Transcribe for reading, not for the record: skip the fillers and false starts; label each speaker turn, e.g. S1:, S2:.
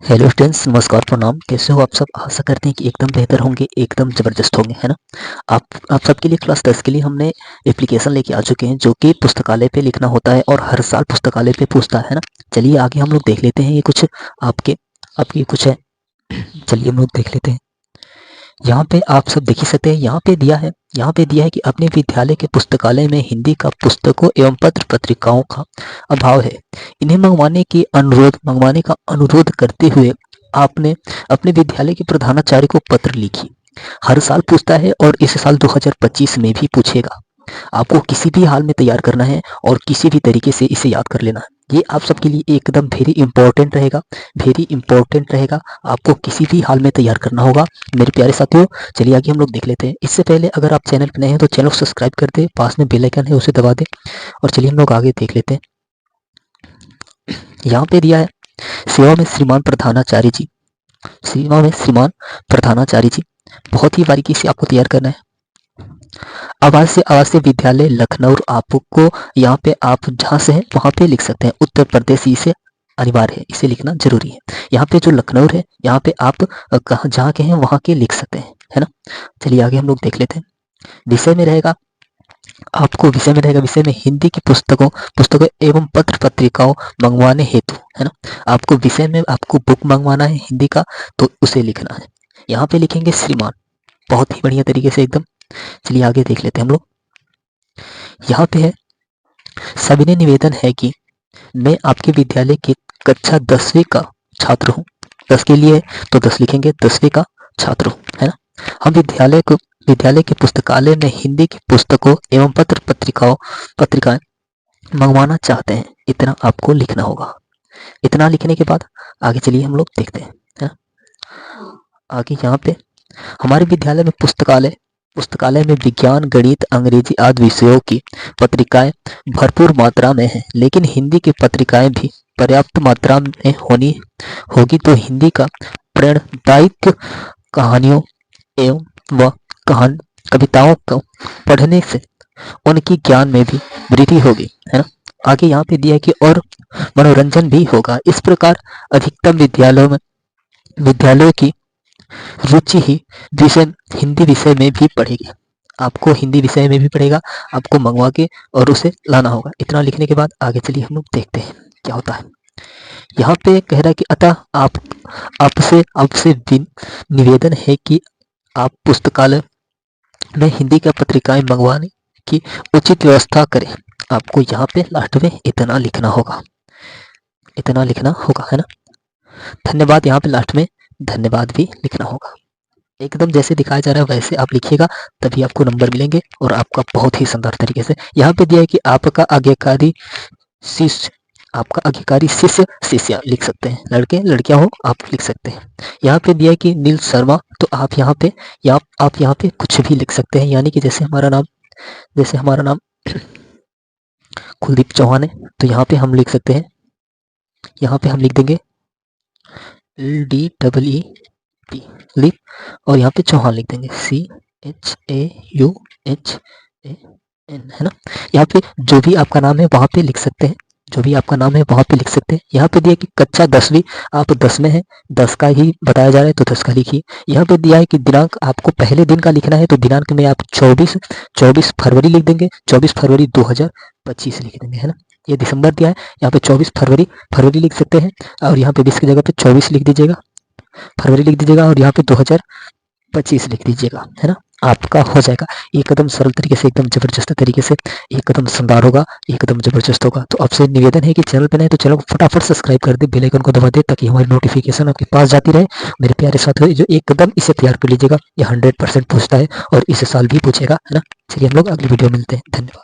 S1: Hello students, नमस्कार, प्रणाम। कैसे हो आप सब? आशा करते हैं कि एकदम बेहतर होंगे, एकदम ज़बरदस्त होंगे, है ना। आप सबके लिए क्लास 10 के लिए हमने एप्लीकेशन लेके आ चुके हैं जो कि पुस्तकालय पे लिखना होता है और हर साल पुस्तकालय पे पूछता है ना। चलिए आगे हम लोग देख लेते हैं। ये कुछ आपके आपकी कुछ है। चलिए हम लोग देख लेते हैं। यहाँ पे आप सब देख ही सकते हैं। यहाँ पे दिया है कि अपने विद्यालय के पुस्तकालय में हिंदी का पुस्तकों एवं पत्र पत्रिकाओं का अभाव है। इन्हें मंगवाने का अनुरोध करते हुए आपने अपने विद्यालय के प्रधानाचार्य को पत्र लिखी। हर साल पूछता है और इस साल 2025 में भी पूछेगा। आपको किसी भी हाल में तैयार करना है और किसी भी तरीके से इसे याद कर लेना है। ये आप सबके लिए एकदम वेरी इंपॉर्टेंट रहेगा। आपको किसी भी हाल में तैयार करना होगा मेरे प्यारे साथियों। चलिए आगे हम लोग देख लेते हैं। इससे पहले अगर आप चैनल पर नए हैं तो चैनल को सब्सक्राइब कर दे, पास में बेल आइकन है उसे दबा दे। और चलिए हम लोग आगे देख लेते हैं। यहाँ पे दिया है सेवा में श्रीमान प्रधानाचार्य जी। बहुत ही बारीकी से आपको तैयार करना है। आवासीय विद्यालय लखनऊ। आपको यहाँ पे आप जहाँ से हैं वहाँ पे लिख सकते हैं। उत्तर प्रदेश इसे अनिवार्य है, इसे लिखना जरूरी है। यहाँ पे जो लखनऊ है यहाँ पे आप कहाँ जहाँ के हैं वहाँ के लिख सकते हैं, है ना। चलिए आगे हम लोग देख लेते हैं। विषय में रहेगा विषय में हिंदी की पुस्तकों एवं पत्र पत्रिकाओं मंगवाने हेतु, है ना। आपको विषय में आपको बुक मंगवाना है हिंदी का, तो उसे लिखना है। यहाँ पे लिखेंगे श्रीमान, बहुत ही बढ़िया तरीके से एकदम। चलिए आगे देख लेते हैं हम लोग। यहाँ पे है सविनय निवेदन है कि मैं आपके विद्यालय के कक्षा 10वीं का छात्र हूँ। 10 के लिए तो 10 लिखेंगे, 10वीं का छात्र हूँ, है ना। हम विद्यालय के पुस्तकालय में हिंदी की पुस्तकों एवं पत्रिकाएं मंगवाना चाहते हैं। इतना आपको लिखना होगा। इतना लिखने के बाद आगे चलिए हम लोग देखते हैं, है ना। आगे यहाँ पे हमारे विद्यालय में पुस्तकालय में विज्ञान, गणित, अंग्रेजी आदि विषयों की पत्रिकाएं भरपूर मात्रा में हैं, लेकिन हिंदी की पत्रिकाएं भी पर्याप्त मात्रा में होगी तो हिंदी का प्रेरणादायक कहानियों एवं व कविताओं को पढ़ने से उनकी ज्ञान में भी वृद्धि होगी, है ना। आगे यहाँ पे दिया है कि और मनोरंजन भी होगा। इस प्रकार अधिकतम विद्यालयों की रुचि ही हिंदी विषय में भी पढ़ेगी। आपको हिंदी विषय में भी पढ़ेगा, आपको मंगवा के और उसे लाना होगा। इतना लिखने के बाद आगे चलिए हम लोग देखते हैं क्या होता है। यहाँ पे कह रहा है कि अतः आपसे निवेदन है कि आप पुस्तकालय में हिंदी का पत्रिकाएं मंगवाने की उचित व्यवस्था करें। आपको यहाँ पे लास्ट में इतना लिखना होगा, है ना। धन्यवाद, यहाँ पे लास्ट में धन्यवाद भी लिखना होगा। एकदम जैसे दिखाया जा रहा है वैसे आप लिखिएगा, तभी आपको नंबर मिलेंगे और आपका बहुत ही शानदार तरीके से। यहाँ पे दिया है कि आपका आज्ञाकारी शिष्य शिष्या लिख सकते हैं। लड़के लड़कियां हो आप लिख सकते हैं। यहाँ पे दिया है कि नील शर्मा, तो आप यहाँ पे कुछ भी लिख सकते हैं। यानी कि जैसे हमारा नाम कुलदीप चौहान है, तो यहाँ पे हम लिख सकते हैं, यहाँ पे हम लिख देंगे LDEEP लिप, और यहाँ पे चौहान लिख देंगे CHAUHAN, है ना। यहाँ पे जो भी आपका नाम है वहाँ पे लिख सकते हैं, यहाँ पे दिया कि कक्षा 10वीं, आप 10 में हैं, 10 का ही बताया जा रहा है तो 10 का लिखिए। यहाँ पे दिया है कि दिनांक आपको पहले दिन का लिखना है, तो दिनांक में आप 24 फरवरी लिख देंगे, 24 फरवरी 2025 लिख देंगे, है ना। ये दिसंबर दिया है, यहाँ पे 24 फरवरी लिख सकते हैं, और यहाँ पे 20 की जगह पे 24 लिख दीजिएगा, फरवरी लिख दीजिएगा, और यहाँ पे 2025 लिख दीजिएगा, है ना। आपका हो जाएगा एकदम सरल तरीके से, एकदम जबरदस्त तरीके से, एकदम शानदार होगा, एकदम जबरदस्त होगा। तो आपसे निवेदन है कि चैनल पे नए तो चैनल को फटाफट सब्सक्राइब कर दे, बेल आइकन को दबा दे, ताकि हमारी नोटिफिकेशन आपके पास जाती रहे। मेरे प्यारे साथियों, जो एकदम इसे तैयार कर लीजिएगा, ये 100% पूछता है और इस साल भी पूछेगा, है ना। चलिए हम लोग अगली वीडियो मिलते हैं। धन्यवाद।